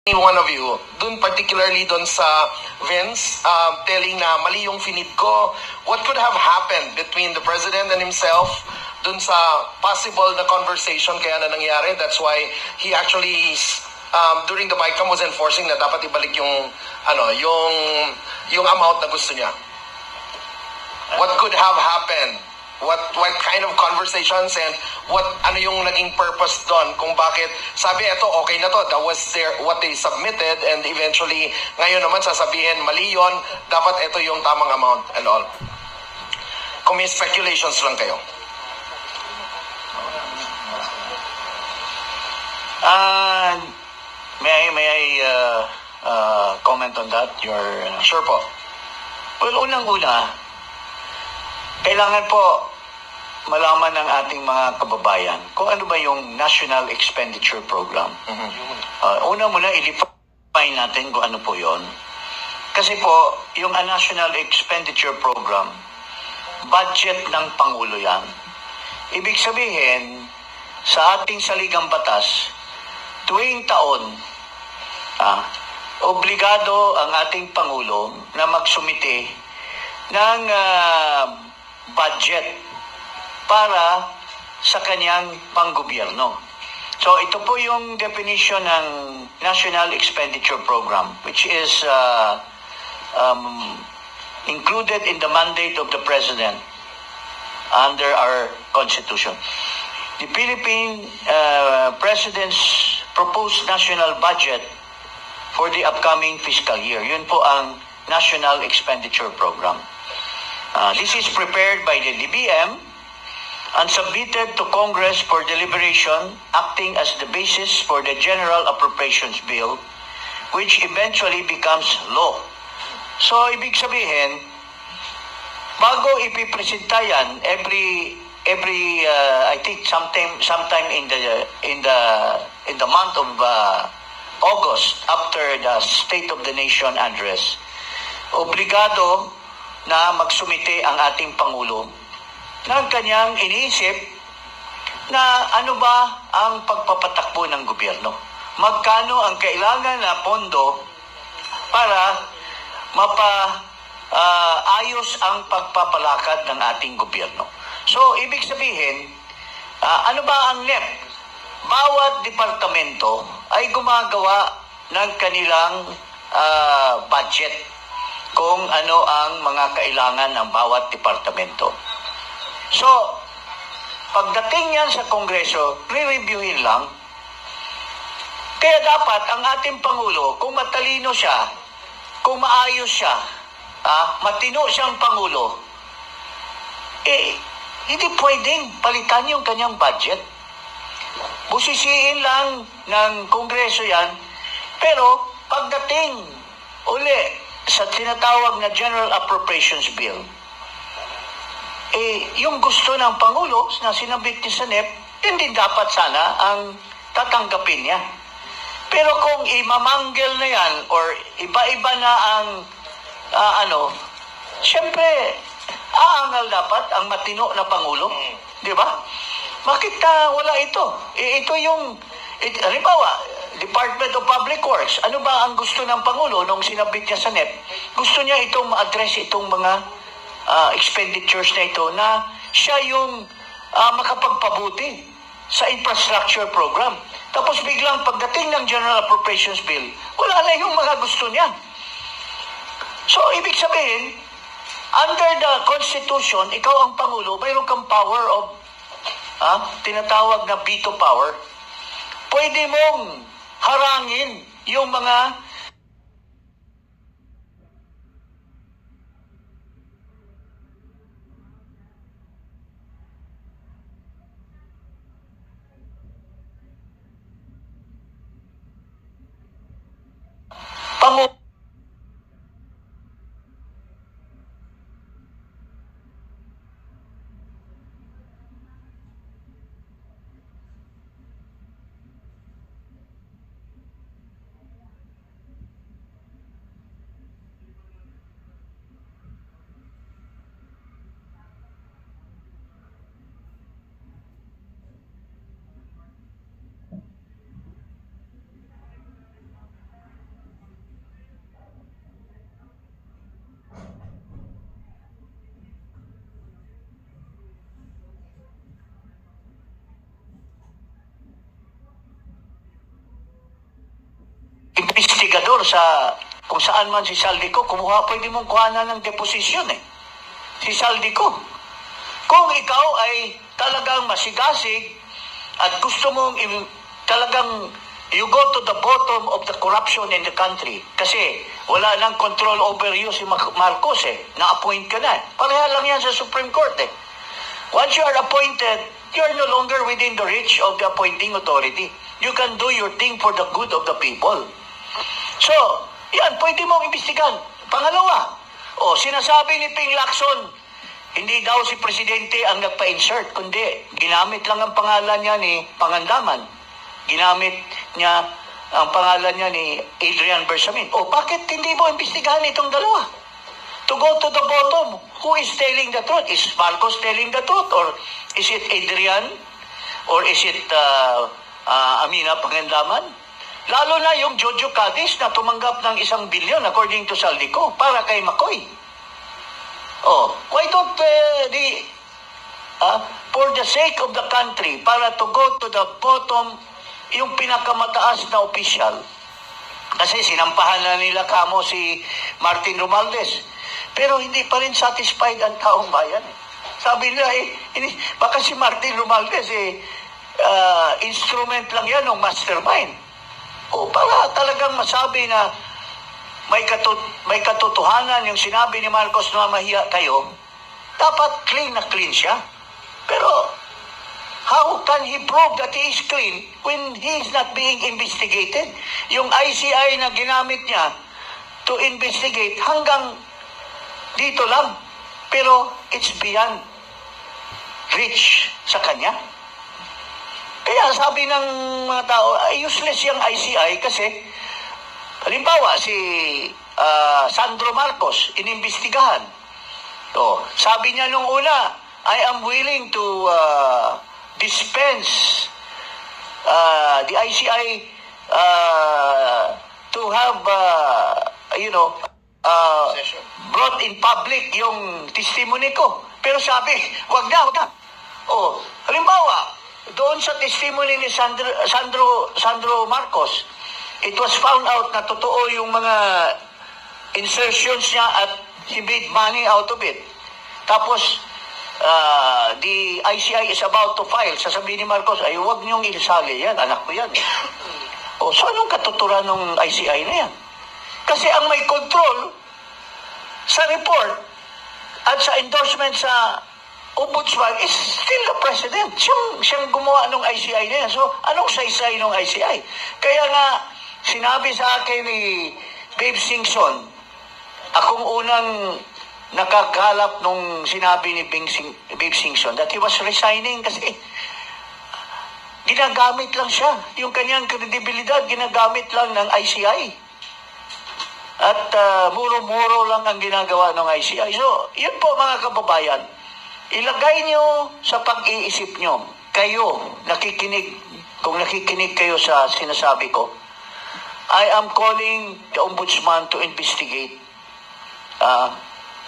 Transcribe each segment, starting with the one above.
any one of you, dun particularly dun sa Vince, telling na mali yung finid ko, what could have happened between the President and himself dun sa possible na conversation kaya na nangyari? That's why he actually, during the BICAM was enforcing na dapat ibalik yung, yung amount na gusto niya. What could have happened? What kind of conversations and ano yung naging purpose doon kung bakit sabi ito okay na to, that was what they submitted, and eventually ngayon naman sasabihin mali yon, dapat ito yung tamang amount and all. Kung may speculations lang kayo. May I comment on that? Sure po. Well, unang-una, kailangan po malaman ng ating mga kababayan kung ano ba yung National Expenditure Program. Una muna, i-define natin kung ano po yon. Kasi po, yung National Expenditure Program, budget ng Pangulo yan. Ibig sabihin, sa ating saligang batas, tuwing taon, obligado ang ating Pangulo na magsumite ng budget para sa kanyang panggobyerno. So ito po yung definition ng National Expenditure Program, which is included in the mandate of the President under our Constitution. The Philippine President's proposed national budget for the upcoming fiscal year. Yun po ang National Expenditure Program. This is prepared by the DBM and submitted to Congress for deliberation, acting as the basis for the General Appropriations Bill, which eventually becomes law. So, ibig sabihin, bago ipipresenta yan, every I think sometime in the month of August, after the State of the Nation address, obligado na magsumite ang ating Pangulo ng kanyang iniisip na ano ba ang pagpapatakbo ng gobyerno. Magkano ang kailangan na pondo para ayos ang pagpapalakad ng ating gobyerno. So, ibig sabihin, ano ba ang NEP? Bawat departamento ay gumagawa ng kanilang budget kung ano ang mga kailangan ng bawat departamento. So, pagdating yan sa Kongreso, re-reviewin lang. Kaya dapat ang ating Pangulo, kung matalino siya, kung maayos siya, matino siyang Pangulo, hindi pwedeng palitan yung kanyang budget. Busisiin lang ng Kongreso yan, pero pagdating uli sa tinatawag na General Appropriations Bill, yung gusto ng Pangulo na sinabit niya sa NEP, hindi dapat sana ang tatanggapin niya. Pero kung imamanggel na yan or iba-iba na ang siyempre, aangal dapat ang matino na Pangulo. Di ba? Bakit wala ito? Ito yung, halimbawa, Department of Public Works, ano ba ang gusto ng Pangulo nung sinabit niya sa NEP? Gusto niya itong ma-address itong mga expenditures na ito na siya yung makapagpabuti sa infrastructure program. Tapos biglang pagdating ng General Appropriations Bill, wala na yung mga gusto niya. So, ibig sabihin, under the Constitution, ikaw ang Pangulo, mayroon kang power of tinatawag na veto power. Pwede mong harangin yung mga Pangulo. investigador sa kung saan man si Saldico, pwede mong kuhanan ng deposisyon si Saldico. Kung ikaw ay talagang masigasig at gusto mong talagang you go to the bottom of the corruption in the country kasi wala nang control over you si Marcos na-appoint ka na. Pareha lang yan sa Supreme Court Once you are appointed, you are no longer within the reach of the appointing authority. You can do your thing for the good of the people. So, yan, pwede mong imbestigan. Pangalawa, sinasabi ni Ping Lacson, hindi daw si Presidente ang nagpa-insert, kundi ginamit lang ang pangalan niya ni Pangandaman. Ginamit niya ang pangalan niya ni Adrian Bersamin. Bakit hindi mo imbestigahan itong dalawa? To go to the bottom, who is telling the truth? Is Marcos telling the truth? Or is it Adrian? Or is it Amina Pangandaman? Lalo na yung Jojo Cadiz na tumanggap ng 1 billion according to Saldico para kay McCoy. Why don't for the sake of the country, para to go to the bottom, yung pinakamataas na opisyal. Kasi sinampahan na nila kamo si Martin Romualdez. Pero hindi pa rin satisfied ang taong bayan. Sabi nila, baka si Martin Romualdez, instrument lang yan ng mastermind. Para talagang masabi na may katotohanan yung sinabi ni Marcos na mahiya kayo, dapat clean na clean siya. Pero, how can he prove that he is clean when he is not being investigated? Yung ICI na ginamit niya to investigate hanggang dito lang. Pero, it's beyond reach sa kanya. Kaya sabi ng mga tao, useless yung ICI kasi, halimbawa, si Sandro Marcos, inimbestigahan. Sabi niya nung una, I am willing to dispense the ICI to have, brought in public yung testimony ko. Pero sabi, wag na. Halimbawa, doon sa testimony ni Sandro Marcos, it was found out na totoo yung mga insertions niya at he made money out of it. Tapos, the ICI is about to file. Sasabihin ni Marcos, ay huwag niyong ilisali yan, anak ko yan. So anong katuturan ng ICI na yan? Kasi ang may control sa report at sa endorsement sa Ombudsman is still the President. Siyang gumawa ng ICI na yan. So, anong saysay ng ICI? Kaya nga, sinabi sa akin ni Babe Singson, akong unang nakakalap nung sinabi ni Babe Singson that he was resigning kasi ginagamit lang siya. Yung kanyang kredibilidad, ginagamit lang ng ICI. At muro-muro lang ang ginagawa ng ICI. So, yun po mga kababayan, ilagay nyo sa pag-iisip nyo, kayo, kung nakikinig kayo sa sinasabi ko, I am calling the Ombudsman to investigate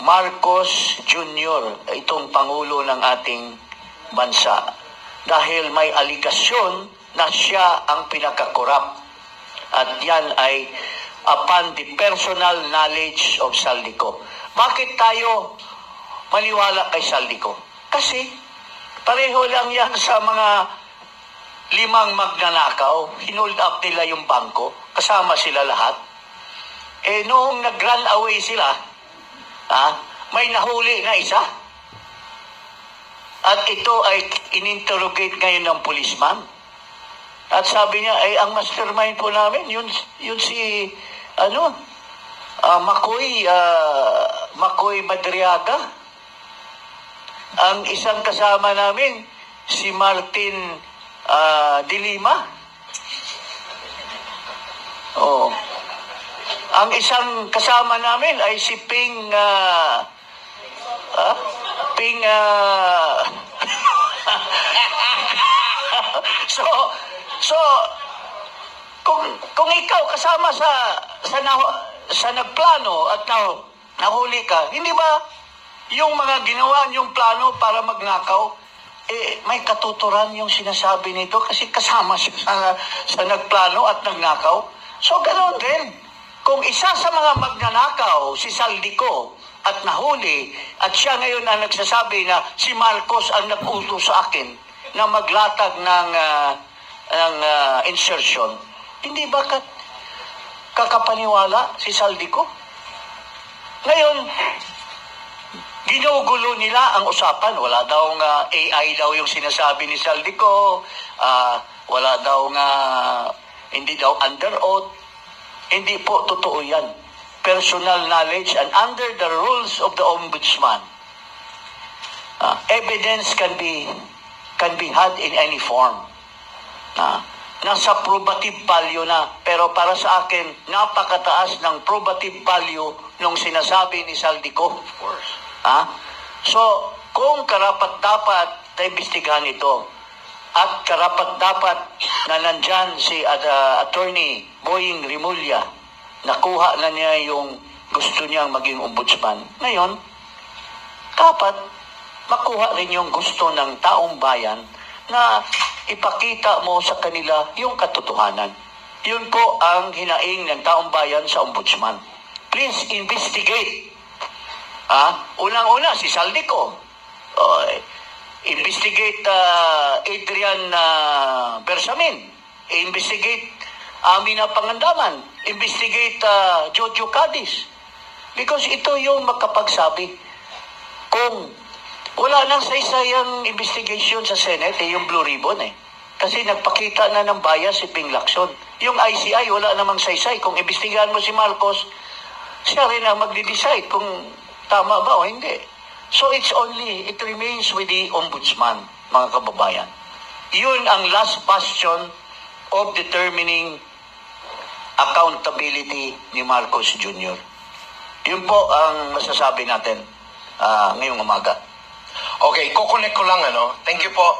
Marcos Jr., itong Pangulo ng ating bansa. Dahil may aligasyon na siya ang pinakakorap. At yan ay upon the personal knowledge of Saldico. Bakit tayo maniwala kay Saldico? Kasi pareho lang yan sa mga 5 magnanakaw. Hinold up nila yung bangko. Kasama sila lahat. Noong nag-run away sila, may nahuli na isa. At ito ay ininterrogate ngayon ng policeman. At sabi niya, ang mastermind po namin, yun si, Makoy Madriaga. Ang isang kasama namin, si Martin de Lima. Ang isang kasama namin ay si Ping So kung ikaw kasama sa nagplano at nahuli ka, hindi ba yung mga ginawa niyong plano para magnakaw, may katuturan yung sinasabi nito kasi kasama siya sa nagplano at nagnakaw. So, ganoon din. Kung isa sa mga magnanakaw, si Saldico, at nahuli, at siya ngayon ang nagsasabi na si Marcos ang nag-utos sa akin na maglatag ng insertion, hindi ba kakapaniwala si Saldico? Ngayon, ginugulo nila ang usapan. Wala daw nga AI daw yung sinasabi ni Saldico, wala daw nga, hindi daw under oath. Hindi po totoo yan. Personal knowledge and under the rules of the Ombudsman, evidence can be had in any form. Nasa probative value na. Pero para sa akin, napakataas ng probative value nung sinasabi ni Saldico. Of course. So, kung karapat-dapat na imbestigahan ito, at karapat-dapat na nandyan si Attorney Boying Rimulya, nakuha na niya yung gusto niyang maging ombudsman. Ngayon, dapat makuha rin yung gusto ng taong bayan na ipakita mo sa kanila yung katotohanan. Yun po ang hinaing ng taong bayan sa ombudsman. Please investigate. Unang-una, si Saldico. Investigate Adrian Bersamin. Investigate Amina Pangandaman. Investigate Jojo Cadiz. Because ito yung makapagsabi. Kung wala nang saysayang investigation sa Senate, yung Blue Ribbon Kasi nagpakita na ng bias si Ping Lacson. Yung ICI, wala namang saysay. Kung imbestigahan mo si Marcos, siya rin ang magde-decide kung tama ba o hindi. So it remains with the ombudsman, mga kababayan. Yun ang last bastion of determining accountability ni Marcos Jr. Yun po ang masasabi natin ngayong umaga. Okay, kukonek ko lang, Thank you po,